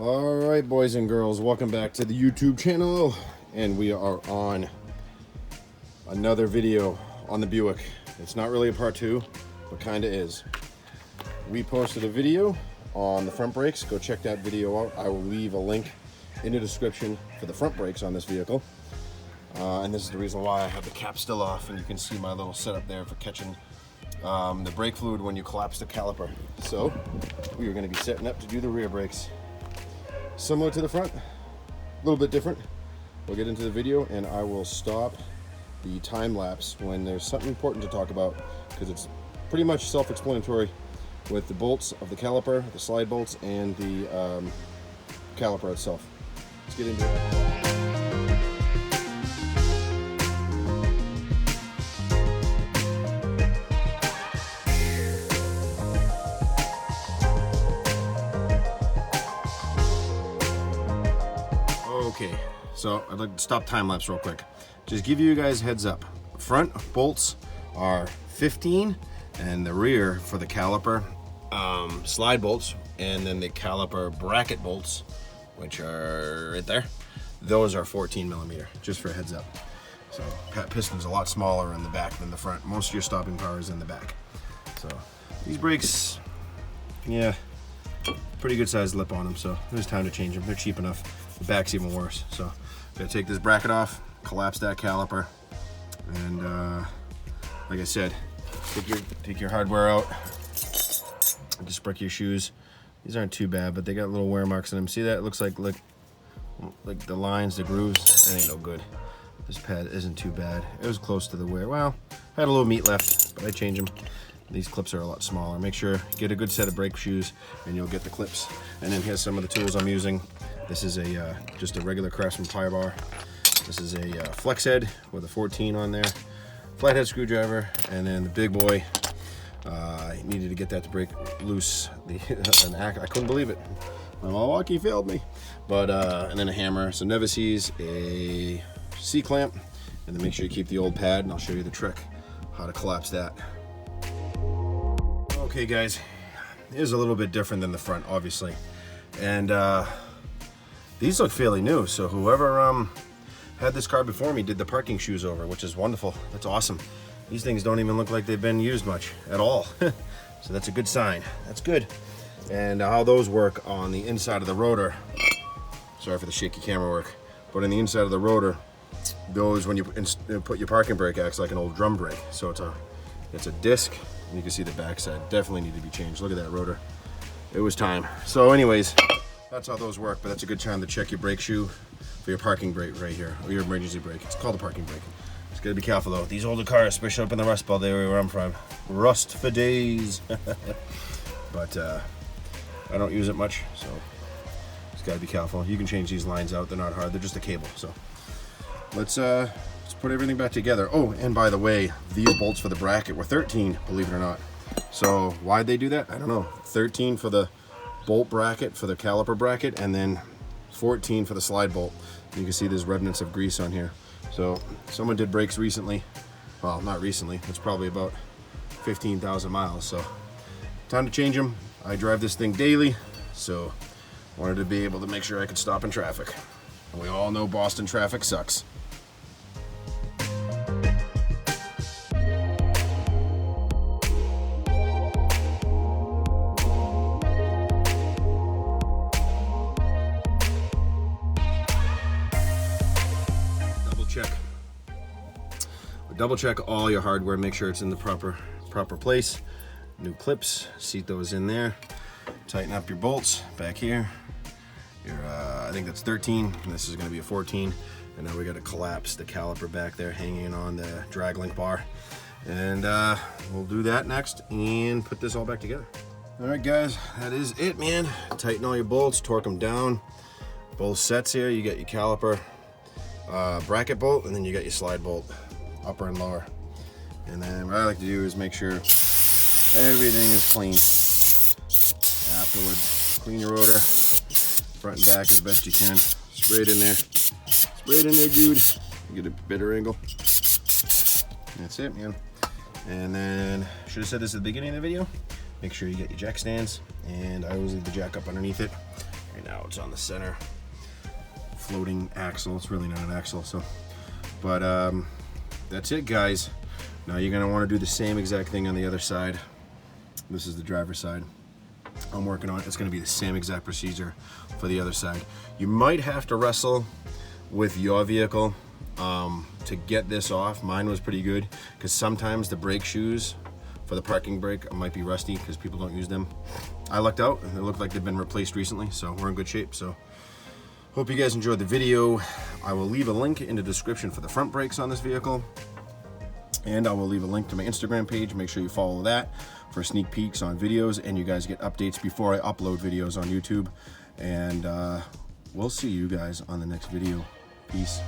Alright, boys and girls, welcome back to the YouTube channel, and we are on another video on the Buick. It's not really a part 2, but kinda is. We posted a video on the front brakes. Go check that video out. I will leave a link in the description for the front brakes on this vehicle. And this is the reason why I have the cap still off, and you can see my little setup there for catching the brake fluid when you collapse the caliper. So we are going to be setting up to do the rear brakes. Similar to the front, a little bit different. We'll get into the video and I will stop the time lapse when there's something important to talk about, because it's pretty much self-explanatory with the bolts of the caliper, the slide bolts, and the caliper itself. Let's get into it. Okay, so I'd like to stop time lapse real quick. Just give you guys a heads up. Front bolts are 15, and the rear for the caliper slide bolts, and then the caliper bracket bolts, which are right there, those are 14 millimeter, just for a heads up. So piston's a lot smaller in the back than the front. Most of your stopping power is in the back. So these brakes, yeah, pretty good sized lip on them, so there's time to change them. They're cheap enough. The back's even worse. So gotta take this bracket off, collapse that caliper, and like I said, take your hardware out, just break your shoes. These aren't too bad, but they got little wear marks on them. See that? It looks like the lines, the grooves. That ain't no good. This pad isn't too bad. It was close to the wear. Well, had a little meat left, but I changed them. These clips are a lot smaller. Make sure get a good set of brake shoes, and you'll get the clips. And then here's some of the tools I'm using. This is a just a regular Craftsman pry bar. This is a flex head with a 14 on there, flathead screwdriver, and then the big boy. I needed to get that to break loose. I couldn't believe it. My Milwaukee failed me. But and then a hammer. So never sees a C-clamp, and then make sure you keep the old pad, and I'll show you the trick how to collapse that. Okay, guys, it is a little bit different than the front, obviously, and these look fairly new. So whoever had this car before me did the parking shoes over, which is wonderful. That's awesome. These things don't even look like they've been used much at all. So that's a good sign. That's good. And how those work on the inside of the rotor, sorry for the shaky camera work, but on the inside of the rotor, those, when you put your parking brake, acts like an old drum brake. So it's a disc, and you can see the backside definitely need to be changed. Look at that rotor. It was time. So anyways, that's how those work, but that's a good time to check your brake shoe for your parking brake right here, or your emergency brake. It's called a parking brake. Just gotta be careful though. These older cars, especially up in the Rust Belt area where I'm from, rust for days. But I don't use it much, so just gotta be careful. You can change these lines out. They're not hard. They're just a cable. So let's put everything back together. Oh, and by the way, these bolts for the bracket were 13, believe it or not. So why'd they do that? I don't know. 13 for the bolt bracket, for the caliper bracket, and then 14 for the slide bolt. You can see there's remnants of grease on here. So someone did brakes recently. Well, not recently. It's probably about 15,000 miles. So time to change them. I drive this thing daily, so wanted to be able to make sure I could stop in traffic. And we all know Boston traffic sucks. Double check all your hardware, make sure it's in the proper place. New clips, seat those in there. Tighten up your bolts back here. I think that's 13, and this is gonna be a 14. And now we gotta collapse the caliper back there, hanging on the drag link bar. And we'll do that next and put this all back together. All right, guys, that is it, man. Tighten all your bolts, torque them down. Both sets here, you got your caliper bracket bolt, and then you got your slide bolt, upper and lower. And then what I like to do is make sure everything is clean. Afterwards, clean your rotor, front and back as best you can. Spray it in there. Spray it in there, dude. Get a better angle. That's it, man. And then, should have said this at the beginning of the video, make sure you get your jack stands, and I always leave the jack up underneath it. Right now it's on the center floating axle. It's really not an axle, so. But that's it, guys. Now you're gonna want to do the same exact thing on the other side. This is the driver's side. I'm working on it. It's gonna be the same exact procedure for the other side. You might have to wrestle with your vehicle to get this off. Mine was pretty good because sometimes the brake shoes for the parking brake might be rusty because people don't use them. I lucked out and it looked like they've been replaced recently, so we're in good shape. So hope you guys enjoyed the video. I will leave a link in the description for the front brakes on this vehicle, and I will leave a link to my Instagram page. Make sure you follow that for sneak peeks on videos, and you guys get updates before I upload videos on YouTube. And we'll see you guys on the next video. Peace.